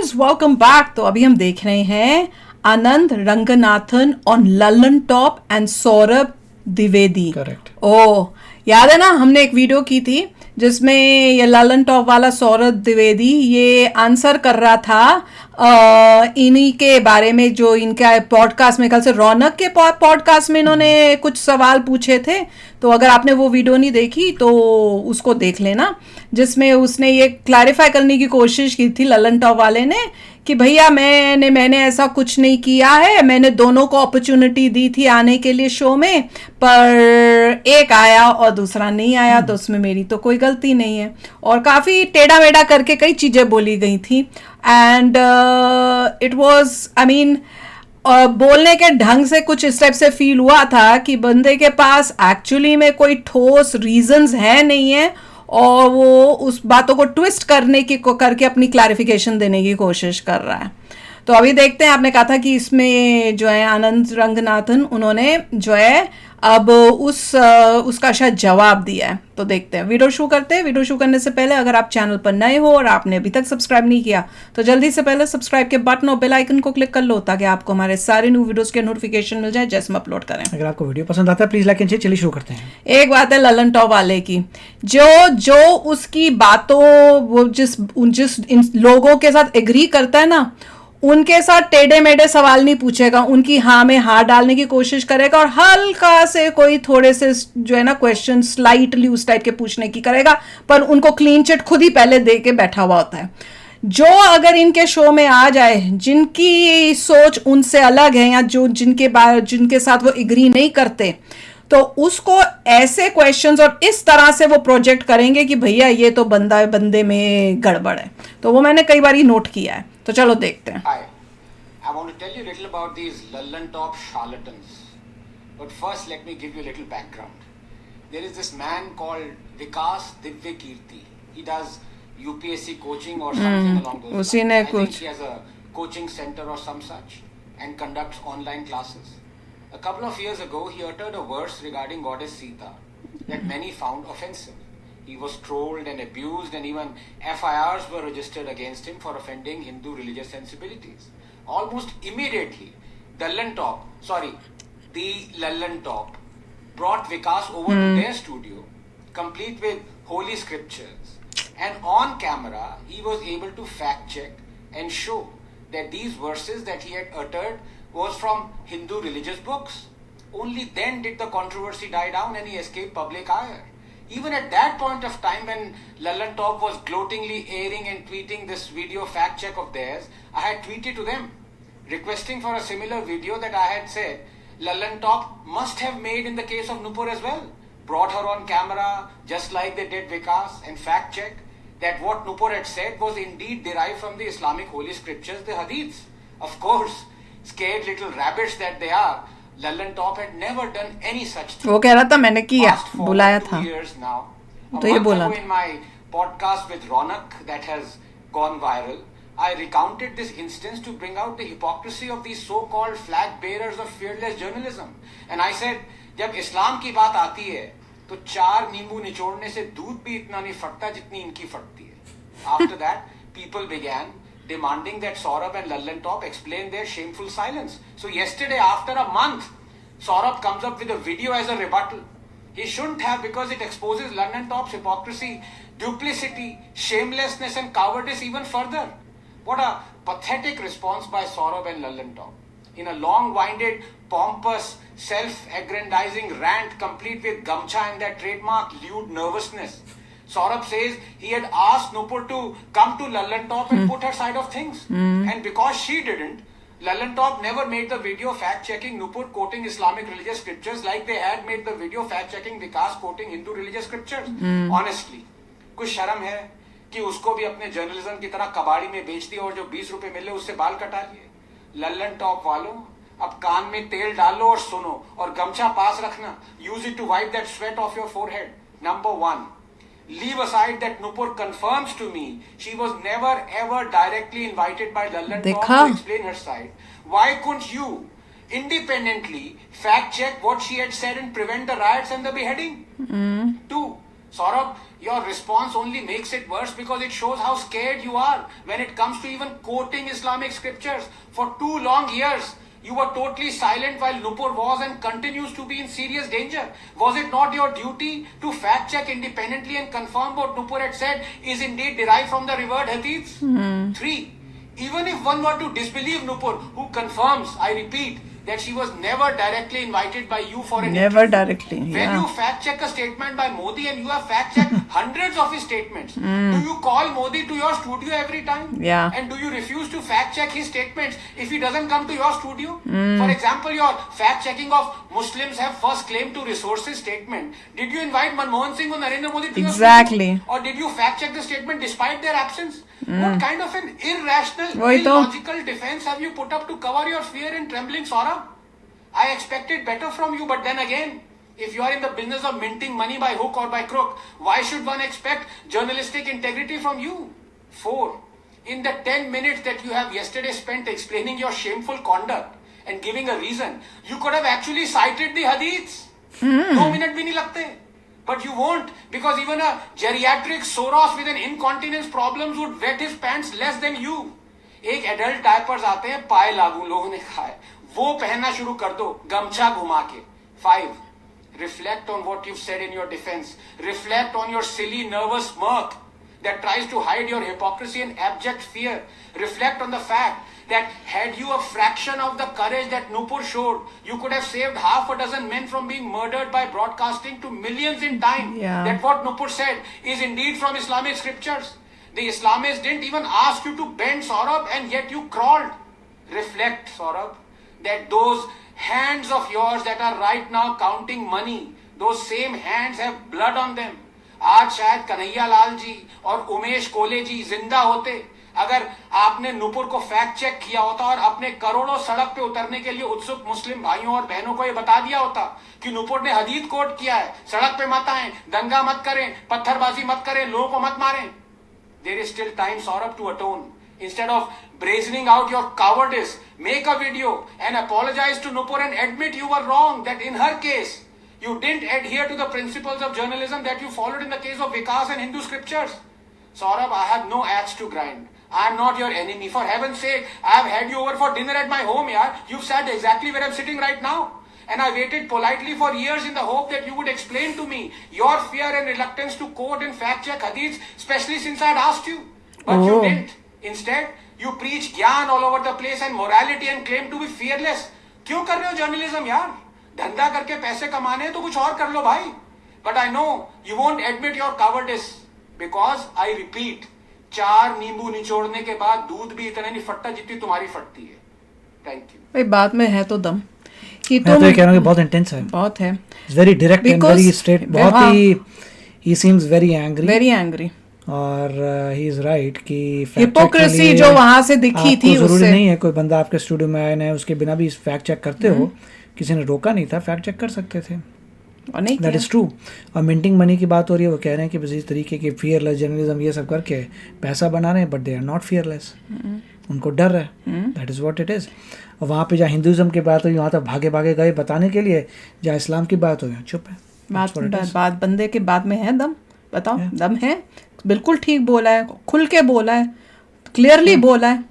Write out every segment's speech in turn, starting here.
Guys welcome back. तो अभी हम देख रहे हैं Anand Ranganathan on Lallantop and Saurabh Dwivedi. Correct. ओ याद है ना, हमने एक वीडियो की थी जिसमें ये ललन टॉप वाला सौरभ द्विवेदी ये आंसर कर रहा था इन्हीं के बारे में, जो इनका पॉडकास्ट में कल से रौनक के पॉडकास्ट में इन्होंने कुछ सवाल पूछे थे। तो अगर आपने वो वीडियो नहीं देखी तो उसको देख लेना, जिसमें उसने ये क्लैरिफाई करने की कोशिश की थी ललन टॉप वाले ने कि भैया मैंने ऐसा कुछ नहीं किया है, मैंने दोनों को अपॉर्चुनिटी दी थी आने के लिए शो में, पर एक आया और दूसरा नहीं आया, तो उसमें मेरी तो कोई गलती नहीं है। और काफ़ी टेढ़ा मेढ़ा करके कई चीज़ें बोली गई थी and it was I mean बोलने के ढंग से कुछ इस टाइप से फील हुआ था कि बंदे के पास एक्चुअली में कोई ठोस रीजंस है नहीं है और वो उस बातों को ट्विस्ट करने की करके अपनी क्लैरिफिकेशन देने की कोशिश कर रहा है। तो अभी देखते हैं, आपने कहा था कि इसमें जो है आनंद रंगनाथन उन्होंने जो है अब उसका शायद जवाब दिया है। तो देखते हैं, वीडियो शुरू करते हैं। वीडियो शुरू करने से पहले अगर आप चैनल पर नए हो और आपने अभी तक सब्सक्राइब नहीं किया तो जल्दी से पहले सब्सक्राइब के बटन और बेल आइकन को क्लिक कर लो, ताकि आपको हमारे सारे न्यू वीडियोस के नोटिफिकेशन मिल जाए जैसे हम अपलोड करें। अगर आपको वीडियो पसंद आता है प्लीज लाइक एंड शेयर। चलिए शुरू करते हैं। एक बात है ललन टॉप वाले की, जो उसकी बातों वो जिस इन लोगों के साथ एग्री करता है ना, उनके साथ टेढ़े मेढ़े सवाल नहीं पूछेगा, उनकी हाँ में हाँ डालने की कोशिश करेगा और हल्का से कोई थोड़े से जो है ना क्वेश्चन स्लाइटली उस टाइप के पूछने की करेगा, पर उनको क्लीन चिट खुद ही पहले दे के बैठा हुआ होता है। जो अगर इनके शो में आ जाए, जिनकी सोच उनसे अलग है या जो जिनके साथ वो एग्री नहीं करते, तो उसको ऐसे क्वेश्चंस और इस तरह से वो प्रोजेक्ट करेंगे कि भैया ये तो बंदे में गड़बड़ है। तो वो मैंने कई बार ही नोट किया है। तो चलो देखते हैं। Hi, I want to tell you a little about these Lallan Top charlatans. But first, let me give you a little background. There is this man called Vikas Divya Kirti. He does UPSC coaching or something along those उसी lines. ने I think कुछ he has a coaching center or some such and conducts online classes. A couple of years ago, he uttered a verse regarding goddess Sita that many found offensive. He was trolled and abused, and even FIRs were registered against him for offending Hindu religious sensibilities. Almost immediately, the Lallan Top brought Vikas over to their studio, complete with holy scriptures. And on camera, he was able to fact check and show that these verses that he had uttered was from Hindu religious books. Only then did the controversy die down and he escaped public ire. Even at that point of time, when Lallan Top was gloatingly airing and tweeting this video fact check of theirs, I had tweeted to them requesting for a similar video that I had said Lallan Top must have made in the case of Nupur as well. Brought her on camera just like they did Vikas and fact check that what Nupur had said was indeed derived from the Islamic holy scriptures, the Hadiths. Of course, scared little rabbits that they are, Lallan Top had never done any such thing. वो कह रहा था मैंने किया, बुलाया था, तो ये बोला in my podcast with Ronak that has gone viral, I recounted this instance to bring out the hypocrisy of these so-called flag bearers of fearless journalism. And I said, जब इस्लाम की बात आती है तो 4 नींबू निचोड़ने से दूध भी इतना नहीं फटता जितनी इनकी फटती है. After that, people began demanding that Saurabh and Lallan Top explain their shameful silence. So yesterday, after a month, Saurabh comes up with a video as a rebuttal. He shouldn't have, because it exposes Lallan Top's hypocrisy, duplicity, shamelessness and cowardice even further. What a pathetic response by Saurabh and Lallan Top. In a long-winded, pompous, self-aggrandizing rant complete with gamcha and that trademark lewd nervousness, Saurabh says he had asked Nupur to come to Lallan Top and put her side of things. And because she didn't, Lallan Top never made the video fact-checking Nupur quoting Islamic religious scriptures like they had made the video fact-checking Vikas quoting Hindu religious scriptures. Honestly, कुछ शर्म है कि उसको भी अपने journalism की तरह कबाड़ी में बेच दिया और जो 20 रुपए मिले उससे बाल कटा लिए. लल्लन टॉप वालों, अब कान में तेल डालो और सुनो और गमछा पास रखना. Use it to wipe that sweat off your forehead. Number 1. Leave aside that Nupur confirms to me she was never ever directly invited by Lallan Top to explain her side. Why couldn't you independently fact check what she had said and prevent the riots and the beheading? 2. Saurabh, your response only makes it worse because it shows how scared you are when it comes to even quoting Islamic scriptures. For 2 long years, you were totally silent while Nupur was and continues to be in serious danger. Was it not your duty to fact check independently and confirm what Nupur had said is indeed derived from the revered hadiths? 3. Even if one were to disbelieve Nupur, who confirms, I repeat, that she was never directly invited by you for an Never interview. directly, When yeah. you fact check a statement by Modi and you have fact checked hundreds of his statements, do you call Modi to your studio every time? Yeah. And do you refuse to fact check his statements if he doesn't come to your studio? For example, your fact checking of Muslims have first claim to resources statement. Did you invite Manmohan Singh or Narendra Modi to your Exactly. studio? Or did you fact check the statement despite their absence? What kind of an irrational, वही तो। illogical defense have you put up to cover your fear and trembling, Saurabh? I expected better from you, but then again, if you are in the business of minting money by hook or by crook, why should one expect journalistic integrity from you? 4. In the 10 minutes that you have yesterday spent explaining your shameful conduct and giving a reason, you could have actually cited the hadiths. 2 minutes bhi nahi lagte. But you won't, because even a geriatric Soros with an incontinence problems would wet his pants less than you. एक adult diapers आते हैं पाए लागू लोगों ने खाए, वो पहनना शुरू कर दो गमछा घुमा के. 5. Reflect on what you've said in your defense. Reflect on your silly nervous smirk that tries to hide your hypocrisy and abject fear. Reflect on the fact that had you a fraction of the courage that Nupur showed, you could have saved half a dozen men from being murdered by broadcasting to millions in time. Yeah. That what Nupur said is indeed from Islamic scriptures. The Islamists didn't even ask you to bend, Saurabh, and yet you crawled. Reflect, Saurabh, that those hands of yours that are right now counting money, those same hands have blood on them. आज शायद कन्हैया लाल जी और उमेश कोले जी जिंदा होते अगर आपने नुपुर को fact check किया होता और अपने करोड़ों सड़क पे उतरने के लिए उत्सुक मुस्लिम भाइयों और बहनों को ये बता दिया होता कि नुपुर ने हदीस कोट किया है, सड़क पे मत आए, दंगा मत करें, पत्थरबाजी मत करें, लोगों को मत मारें. There is still time, Saurabh, to atone. Instead of brazening out your cowardice, make a video and apologize to Nupur and admit you were wrong, that in her case, you didn't adhere to the principles of journalism that you followed in the case of Vikas and Hindu scriptures. Saurabh, I have no axe to grind. I am not your enemy. For heaven's sake, I have had you over for dinner at my home, yaar. You've sat exactly where I'm sitting right now. And I waited politely for years in the hope that you would explain to me your fear and reluctance to quote and fact-check hadiths, especially since I had asked you. But you didn't. Instead, you preach gyan all over the place and morality and claim to be fearless. क्यों कर रहे हो journalism यार? धंधा करके पैसे कमाने हैं तो कुछ और कर लो भाई. But I know you won't admit your cowardice because I repeat, 4 नींबू निचोड़ने के बाद दूध भी इतना नहीं फटता जितनी तुम्हारी फटती है. Thank you. भाई बात में है तो दम कि मैं तो ये कह रहा हूँ कि बहुत इंटेंस है, बहुत है, very direct and Because- very straight, बहुत हाँ. He he seems very angry very angry. और ही इज राइट कि हिपोक्रेसी जो वहां से दिखी थी जरूरी उससे नहीं है कोई बंदा आपके स्टूडियो में आया ना उसके बिना भी फैक्ट चेक करते हो, किसी ने रोका नहीं था, फैक्ट चेक कर सकते थे. और नहीं दैट किया. Is true. और मिंटिंग मनी की बात हो रही है, वो कह रहे हैं कि बस इस तरीके की फियरलेस जर्नलिज्म ये सब करके पैसा बना रहे हैं, but they are not fearless. उनको डर है. That is what it is. और वहाँ पे जहाँ हिंदुज़म की बात हुई वहाँ तक भागे भागे गए बताने के लिए, जहाँ इस्लाम की बात हुई चुप है. बात बंदे के बाद में है दम. बताओ दम है. बिल्कुल ठीक बोला है, खुल के बोला है, क्लियरली बोला है.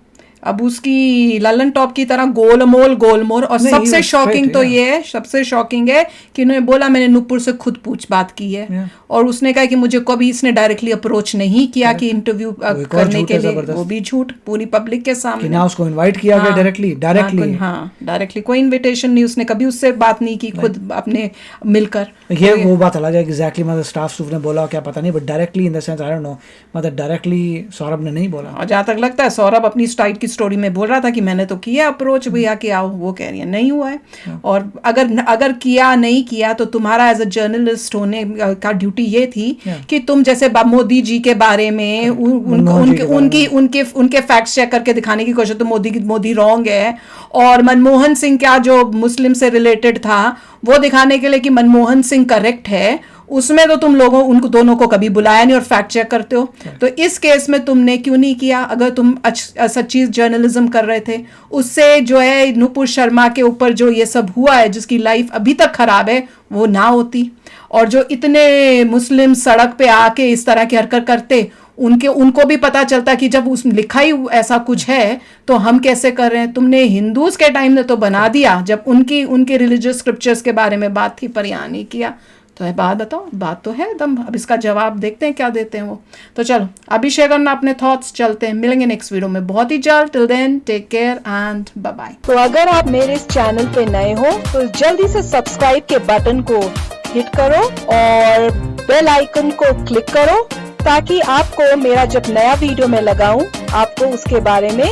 अब उसकी ललन टॉप की तरह गोलमोल और नहीं, सबसे he was शॉकिंग straight, तो yeah. ये है, सबसे शॉकिंग है कि उन्होंने बोला मैंने नुपुर से खुद पूछ बात की है. Yeah. और उसने कहा कि मुझे कभी इसने डायरेक्टली अप्रोच नहीं किया कि इंटरव्यू एक और करने झूठ के है लिए. जबरदस्त. वो भी झूठ पूरी पब्लिक के कि सामने. ना उसको इनवाइट किया गया डायरेक्टली डायरेक्टली कोई इनविटेशन नहीं, उसने कभी उससे बात नहीं की खुद अपने मिलकर. ये वो बात अलग है एग्जैक्टली, मतलब स्टाफ ने बोला क्या पता नहीं, but directly in the sense I don't know, मतलब डायरेक्टली सौरभ ने नहीं बोला. और जहाँ तक लगता है सौरभ अपनी स्टाइट की स्टोरी में बोल रहा था कि मैंने तो किया अप्रोच भैया कि आओ, वो कह रही है नहीं हुआ है. और अगर किया नहीं किया तो तुम्हारा एज अ जर्नलिस्ट होने का ड्यूटी ये थी कि तुम जैसे मोदी जी के बारे में उनके फैक्ट्स चेक करके दिखाने की कोशिश, तो मोदी रॉन्ग है. और मनमोहन सिंह क्या जो मुस्लिम से रिलेटेड था वो दिखाने के लिए कि मनमोहन सिंह करेक्ट है, उसमें तो तुम लोगों उन दोनों को कभी बुलाया नहीं और फैक्ट चेक करते हो। तो इस केस में तुमने क्यों नहीं किया? अगर तुम सच्ची जर्नलिज्म कर रहे थे, उससे जो है नुपुर शर्मा के ऊपर जो ये सब हुआ है, जिसकी लाइफ अभी तक खराब है, वो ना होती। और जो इतने मुस्लिम सड़क पे आके इस तरह की हरकत करते, उनको भी पता चलता कि जब उस लिखा ही ऐसा कुछ है तो हम कैसे कर रहे हैं। तुमने हिंदूज के टाइम में तो बना दिया, जब उनके रिलीजियस स्क्रिप्चर्स के बारे में बात थी, पर यहाँ नहीं किया। तो है बात, बताओ, बात तो है एकदम। अब इसका जवाब देखते हैं क्या देते हैं वो। तो चलो अभी शेयर करना अपने थॉट्स, चलते हैं, मिलेंगे नेक्स्ट वीडियो में बहुत ही जल्द। Till then take care and bye bye. तो अगर आप मेरे इस चैनल पे नए हो तो जल्दी से सब्सक्राइब के बटन को हिट करो और बेल आइकन को क्लिक करो, ताकि आपको मेरा जब नया वीडियो मैं लगाऊं आपको उसके बारे में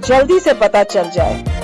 जल्दी से पता चल जाए।